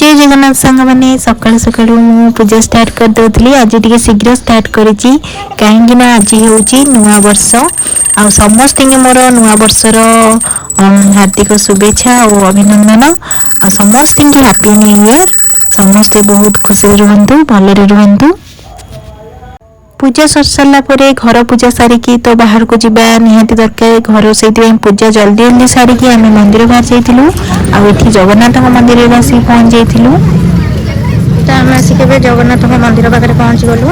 जय जगन्नाथ सांग मैंने सकाल सकाल पूजा स्टार्ट कर दौली आज टी शीघ्र स्टार्ट करी कहीं आज हूँ नुआ वर्ष आ समस्त मोर नुआ वर्षर हार्दिक शुभेच्छा और अभिनंदन आ समस्त की हैप्पी न्यू ईयर समस्ते बहुत खुशी रुहतु भलरे रुहतु। पूजा सर सारापर घर पूजा सारिकी तो बाहर को जीवा निहाती दरकार घर से पूजा जल्दी जल्दी सारिकी आम मंदिर बाहर जाइलु आठी जगन्नाथ मंदिर आसिक पहुँच जाइलु तो आम आसिक जगन्नाथ मंदिर पाखे पहुँच गलु।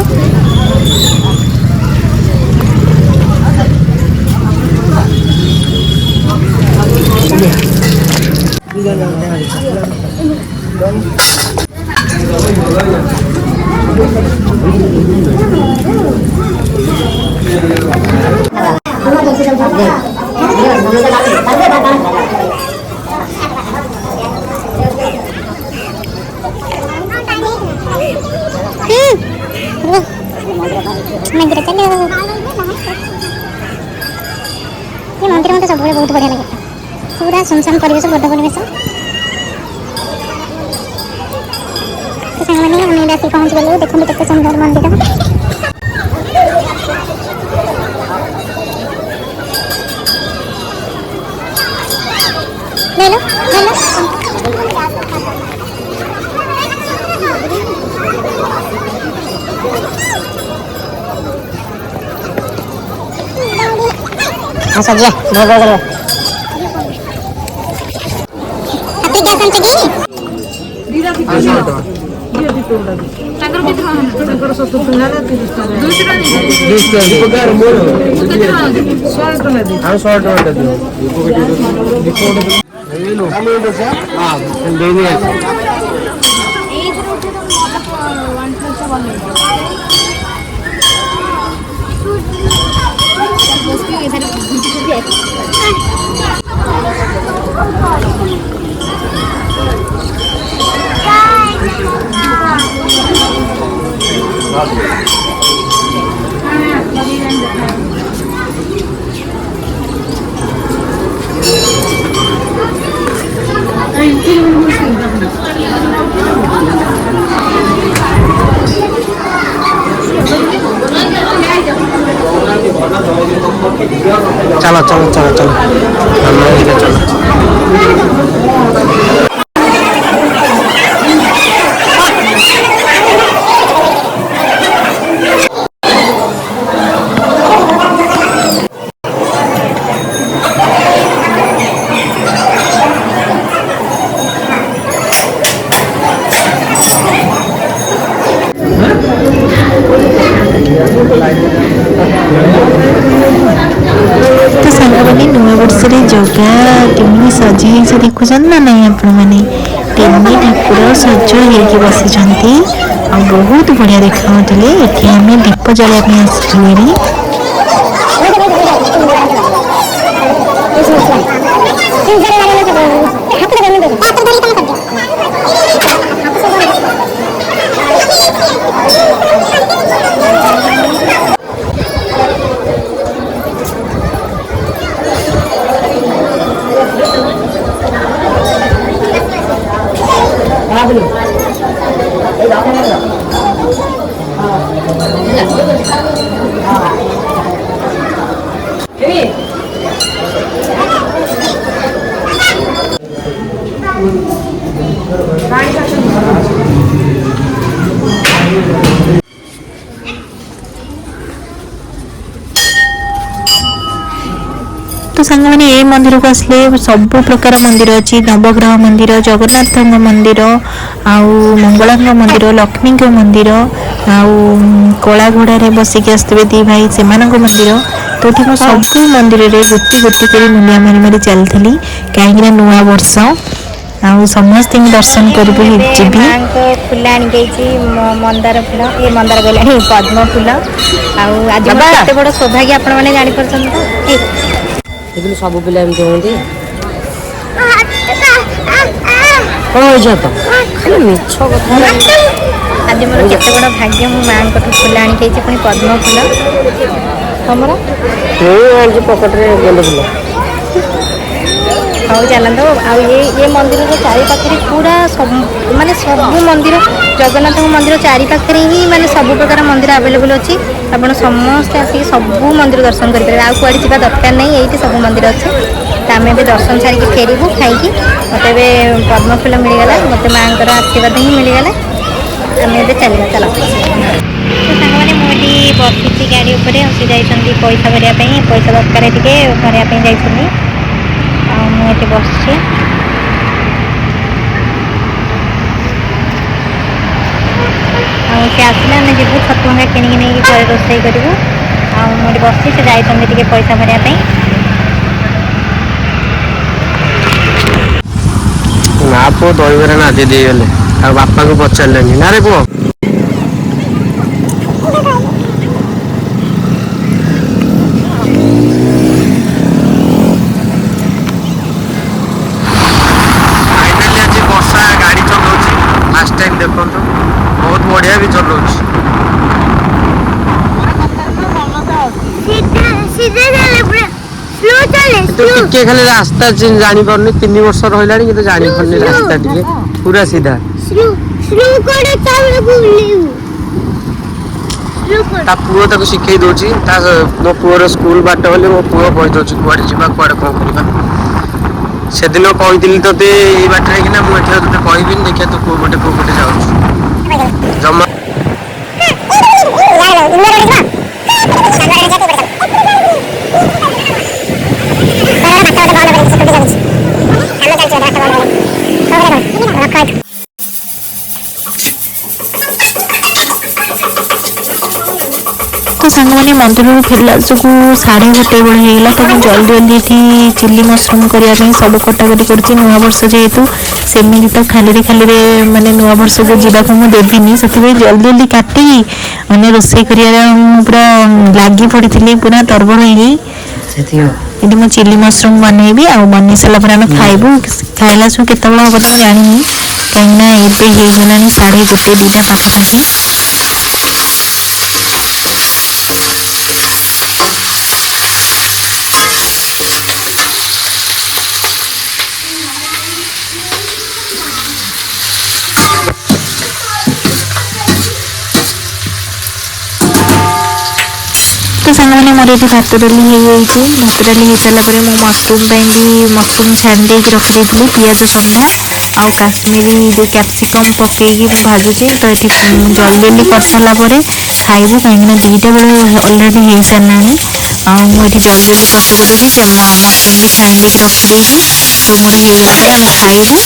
मंदिर मत सब बहुत बढ़िया लगे पूरा सुनसान परिवेश बड़ परिवेश तो सामने राशि पहुँच गलु देखते केते सुंदर मंदिर ले लो सजिया भोग करो हाथी क्या संचे की ताकर कित ताकर 70 टका ना 30 टका 200 टका पगार मोर 100 टका दे हां 100 टका दे ये लो हां दे दे चलो चलो चलो चलो तो सांगने नुआ वर्ष जगह केमी सजी से देखुं ना नहीं आपण मैंने तीन ठाकुर सज हो बसी बहुत बढ़िया देखा ये आम दीप जलाया आसलु तो सांग मैंने ये मंदिर को आसले सब प्रकार मंदिर अच्छी नवग्रह मंदिर जगन्नाथ मंदिर आउ मंगला मंदिर लक्ष्मी मंदिर आउ कला घोड़े बसिक आसते दी भाई से मंदिर तो ठीक सब मंदिर रे गोटी गोटी कर मुलिया मारी मारी चलती कहीं नुआ वर्ष आउ समस्त दर्शन कर फुल मंदार फुल ये मंदार गलानी पद्म फुल आज केते बड़ सौभाग्य आपण माने जानि परछन देखिए सब पिला एमती होती कौन हो तो खाली मिछ कथा आज मोर केते बड़ भाग्य मो मां को फुल आनी के पुनी पद्म फुल हमरा आज पॉकेट रे गेल फुल ହଉ ଚାଲନ୍ତୁ। ଆଉ ଏ ମନ୍ଦିରର ଚାରି ପାଖରେ ପୁରା ସବୁ ମାନେ ସବୁ ମନ୍ଦିର, ଜଗନ୍ନାଥଙ୍କ ମନ୍ଦିର ଚାରି ପାଖରେ ହିଁ ମାନେ ସବୁ ପ୍ରକାର ମନ୍ଦିର ଆଭେଲେବୁଲ୍ ଅଛି। ଆପଣ ସମସ୍ତେ ଆସିକି ସବୁ ମନ୍ଦିର ଦର୍ଶନ କରିପାରିବେ। ଆଉ କୁଆଡ଼େ ଯିବା ଦରକାର ନାହିଁ, ଏଇଠି ସବୁ ମନ୍ଦିର ଅଛି। ତ ଆମେ ଏବେ ଦର୍ଶନ ସାରିକି ଫେରିବୁ ଖାଇକି। ମୋତେ ଏବେ ପଦ୍ମଫୁଲ ମିଳିଗଲା, ମୋତେ ମାଆଙ୍କର ଆଶୀର୍ବାଦ ହିଁ ମିଳିଗଲା। ଆମେ ଏବେ ଚାଲିବା, ଚାଲ। ତ ସାଙ୍ଗମାନେ ମୁଁ ଏଠି ବସିଛି ଗାଡ଼ି ଉପରେ, ସେ ଯାଇଛନ୍ତି ପଇସା ଭରିବା ପାଇଁ, ପଇସା ଦରକାର ଟିକେ ଭରିବା ପାଇଁ ଯାଇଛନ୍ତି। ଆଉ ମୁଁ ଏଠି ବସିଛି। ଆଉ ସେ ଆସିଲେ ଆମେ ଯିବୁ ଛତୁଆ କିଣିକି ନେଇକି ଘରେ ରୋଷେଇ କରିବୁ। ଆଉ ମୁଁ ଏଠି ବସିଛି, ସେ ଯାଇଛନ୍ତି ଟିକେ ପଇସା ଭରିବା ପାଇଁ। ନା ପୁଅ ଦହିବରା ନାଦି ଦେଇଗଲେ, ଆଉ ବାପାଙ୍କୁ ପଚାରିଲେନି। ନା ରେ ପୁଅ? ଫାଇନାଲି ଆଜି ବର୍ଷା ଗାଡ଼ି ଚଲାଉଛି, ଫାଷ୍ଟ ଟାଇମ୍ ଦେଖନ୍ତୁ, ବହୁତ ବଢ଼ିଆ ବି ଚଲାଉଛି। କିନ୍ତୁ ଟିକେ ଖାଲି ରାସ୍ତା ଜାଣିପାରୁନି, 3 ବର୍ଷ ରହିଲାଣି କିନ୍ତୁ ଜାଣିପାରୁନି ରାସ୍ତା ଟିକେ ପୁରା ସିଧା। ତା ପୁଅ ତାକୁ ଶିଖେଇ ଦଉଛି, ମୋ ପୁଅର ସ୍କୁଲ ବାଟ ବୋଲି ମୋ ପୁଅ କହିଦଉଛି କୁଆଡେ ଯିବା କୁଆଡେ କଣ କରିବା। ସେଦିନ କହିଥିଲି ତତେ ଏଇ ବାଟରେ କିନା, ମୁଁ ଏଠି ତତେ କହିବିନି, ଦେଖିବା ତୁ କୋଉ ପଟେ ଯାଉଛୁ। ଜମା ତ ସାଙ୍ଗମାନେ ମନ୍ଦିରରୁ ଫେରିଲା ବେଳକୁ 1:30 ବେଳ ହେଇଗଲା। ତ ମୁଁ ଜଲ୍ଦି ଏଠି ଚିଲି ମସରୁମ୍ କରିବା ପାଇଁ ସବୁ କଟାକଟି କରୁଛି। ନୂଆବର୍ଷ ଯେହେତୁ, ସେମିତି ତ ଖାଲିରେ ମାନେ ନୂଆବର୍ଷକୁ ଯିବାକୁ ମୁଁ ଦେବିନି, ସେଥିପାଇଁ ଜଲ୍ଦି କାଟିକି ମାନେ ରୋଷେଇ କରିବାରେ ମୁଁ ପୁରା ଲାଗି ପଡ଼ିଥିଲି, ପୁରା ତରବର ହେଇକି। ଏଠି ମୁଁ ଚିଲି ମସରୁମ୍ ବନେଇବି, ଆଉ ବନେଇ ସାରିଲା ପରେ ଆମେ ଖାଇବୁ। ଖାଇଲା ସବୁ କେତେବେଳେ ହେବ ତ ମୁଁ ଜାଣିନି, କାହିଁକିନା ଏବେ ହେଇଗଲାଣି 1:30 2ଟା ପାଖାପାଖି। ତ ସାଙ୍ଗମାନେ ମୋର ଏଠି ଭାତ ଡାଲି ହେଇଯାଇଛି। ଭାତ ଡାଲି ହେଇସାରିଲା ପରେ ମୁଁ ମସରୁମ୍ ପାଇଁ ବି ମସରୁମ୍ ଛାଣି ଦେଇକି ରଖିଦେଇଥିଲି, ପିଆଜ ଶଣ୍ଢା ଆଉ କାଶ୍ମୀରୀ ଯେଉଁ କ୍ୟାପ୍ସିକମ୍ ପକେଇକି ମୁଁ ଭାଜୁଛି। ତ ଏଠି ଜଲ୍ଦି କରିସାରିଲା ପରେ ଖାଇବୁ, କାହିଁକିନା 2ଟା ବେଳେ ଅଲରେଡ଼ି ହେଇସାରିଲାଣି। ଆଉ ମୁଁ ଏଠି ଜଲ୍ଦି ପଛପଟରେ ମସରୁମ୍ ବି ଛାଣି ଦେଇକି ରଖିଦେଇଛି। ତ ମୋର ହେଇଗଲାଣି, ଆମେ ଖାଇବୁ।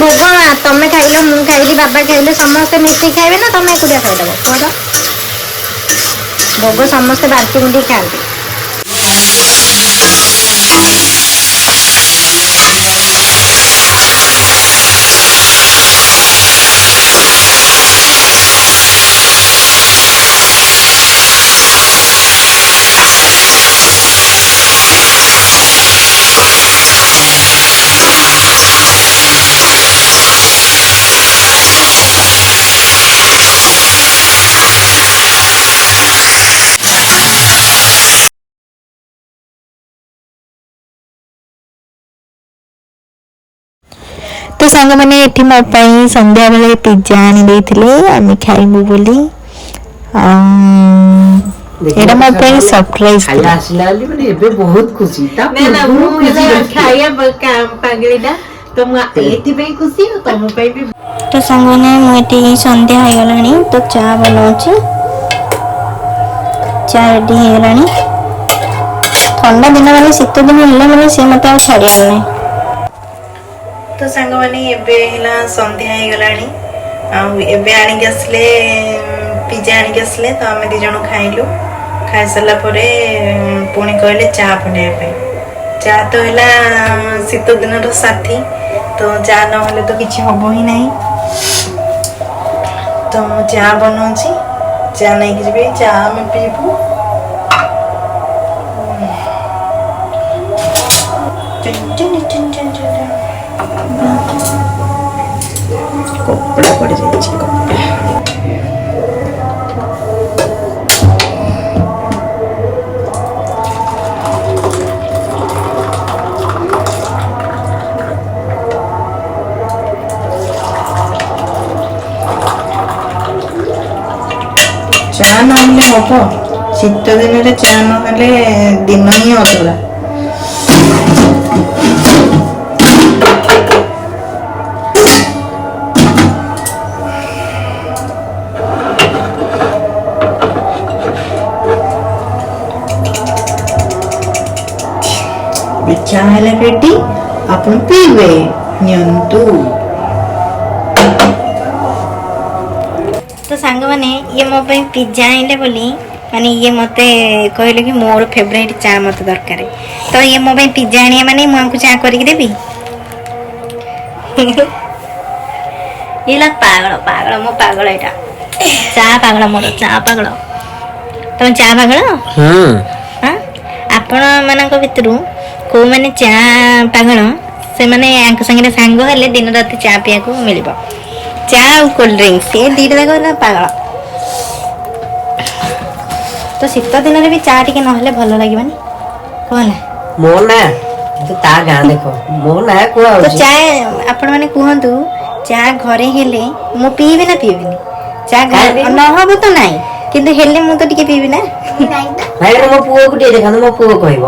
ଭୋଗ ତମେ ଖାଇଲ, ମୁଁ ଖାଇଲି, ବାବା ଖାଇଲେ, ସମସ୍ତେ ମିଶିକି ଖାଇବେ ନା ତମେ ଏକୁଟିଆ ଖାଇଦେବ? କୁହ ତ। ଭୋଗ ସମସ୍ତେ ବାଣ୍ଟି ବୁଣ୍ଟି ଖାଆନ୍ତି। ତ ସାଙ୍ଗମାନେ ଏଠି ମୋ ପାଇଁ ସନ୍ଧ୍ୟାବେଳେ ପିଜ୍ଜା ଆଣି ଦେଇଥିଲେ, ଆମେ ଖାଇବୁ ବୋଲି। ଏଇଟା ମୋ ପାଇଁ ସରପ୍ରାଇଜ ଥିଲା। ଏବେ ବହୁତ ଖୁସି। ଏଥିପାଇଁ ଖୁସି, ତମ ପାଇଁ ବି। ତ ସାଙ୍ଗମାନେ ମୁଁ ଏଠି ସନ୍ଧ୍ୟା ହେଇଗଲାଣି, ତ ଚା ବନାଉଛି। ଚା ରେଡି ହେଇଗଲାଣି। ଥଣ୍ଡା ଦିନ ମାନେ ଶୀତ ଦିନ ହେଲା ମାନେ ସେ ମୋତେ ଆଉ ଛାଡ଼ିବାର ନାହିଁ। ତ ସାଙ୍ଗମାନେ ଏବେ ହେଲା ସନ୍ଧ୍ୟା ହେଇଗଲାଣି, ଆଉ ଏବେ ଆଣିକି ଆସିଲେ ପିଜ୍ଜା ଆଣିକି ଆସିଲେ, ତ ଆମେ 2 ଜଣ ଖାଇଲୁ। ଖାଇସାରିଲା ପରେ ପୁଣି କହିଲେ ଚା ବନେଇବା ପାଇଁ। ଚା ତ ହେଲା ଶୀତ ଦିନର ସାଥୀ, ତ ଚା ନହେଲେ ତ କିଛି ହବ ହିଁ ନାହିଁ। ତ ମୁଁ ଚା ବନଉଛି, ଚା ନେଇକି ଯିବି, ଚା ଆମେ ପିଇବୁ। କପଡ଼ା ପଡ଼ି ଯାଇଛି କପଡ଼ା। ଚା ନହେଲେ ହବ? ଶୀତ ଦିନରେ ଚା ନହେଲେ ଦିନ ହିଁ ଅଧୁରା। ଚା ହେଲେ ରେଡି, ଆପଣ ପିଇବେ, ନିଅନ୍ତୁ। ତ ସାଙ୍ଗମାନେ ଇଏ ମୋ ପାଇଁ ପିଜ୍ଜା ଆଣିଲେ ବୋଲି ମାନେ ଇଏ ମୋତେ କହିଲେ କି ମୋର ଫେଭରାଇଟ୍ ଚା ମୋତେ ଦରକାର। ତ ଇଏ ମୋ ପାଇଁ ପିଜ୍ଜା ଆଣିବା ମାନେ ମୁଁ ଆଙ୍କୁ ଚା କରିକି ଦେବି। ଇଏ ହେଲା ପାଗଳ ପାଗଳ ମୋ ପାଗଳ ଏଇଟା ଚା ପାଗଳ ମୋର ଚା ପାଗଳ। ତମେ ଚା ପାଗଳ? ହଁ ଆପଣ ମାନଙ୍କ ଭିତରୁ କୋଉମାନେ ଚା ପାଗଳ ସେମାନେ ୟାଙ୍କ ସାଙ୍ଗରେ ସାଙ୍ଗ ହେଲେ ଦିନ ରାତି ଚା ପିଇବାକୁ ମିଳିବ। ଚା ଆଉ କୋଲ୍ଡ ଡ୍ରିଙ୍କସ୍ ଏ ଦୁଇଟା ଯାକ ହେଲା ପାଗଳ। ତ ଶୀତ ଦିନରେ ବି ଚା ଟିକେ ନହେଲେ ଭଲ ଲାଗିବନି। କଣ ହେଲା? ମୋ ନା ତା ଗାଁ ଦେଖ, ମୋ ନା କୁହା ତ ହଉଛି। ଚା ଆପଣ ମାନେ କୁହନ୍ତୁ ଚା ଘରେ ହେଲେ ମୁଁ ପିଇବି ନା ପିଇବିନି? ଚା ନହବ ତ ନାଇଁ, କିନ୍ତୁ ହେଲେ ମୁଁ ତ ଟିକେ ପିଇବି ନା। ଭାଇ ମୋ ପୁଅକୁ ଟିକେ ଦେଖାନ୍ତୁ, ମୋ ପୁଅ କହିବ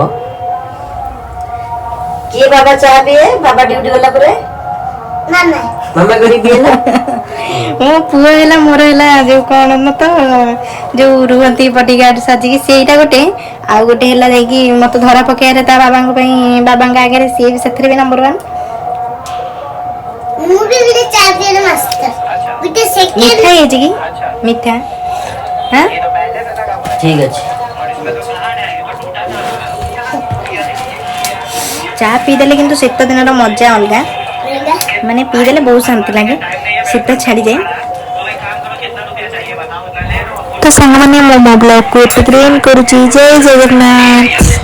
କିଏ ବାବା ଚା ପିଏ? ବାବା ଡ୍ୟୁଟି ଗଲା ପରେ ମାମା କରି ପିଏ ନା। ମୋ ପୁଅ ହେଲା ମୋର ହେଲା ଯୋଉ କଣ ତ ଯୋଉ ରୁହନ୍ତି ବଡିଗାର୍ଡ ସାଜିକି ସେଇଟା ଗୋଟେ, ଆଉ ଗୋଟେ ହେଲା ଯାଇକି ମତେ ଧରା ପକେଇବାରେ ତା ବାବାଙ୍କ ପାଇଁ ବାବାଙ୍କ ଆଗରେ ସିଏ ବି ସେଥିରେ ବି ନମ୍ବର 1। ମିଠା ହେଇଛି କି ମିଠା? ହଁ ଠିକ ଅଛି। ଚା ପିଇଦେଲେ କିନ୍ତୁ ଶୀତ ଦିନର ମଜା ଅଲଗା, ମାନେ ପିଇଦେଲେ ବହୁତ ଶାନ୍ତି ଲାଗେ, ଶୀତ ଛାଡ଼ିଯାଏ। ତ ସାଙ୍ଗମାନେ ମୁଁ ମୋ ବ୍ଲଗକୁ ଏତିକିରେ ଏଣ୍ଡ କରୁଛି। ଜୟ ଜଗନ୍ନାଥ।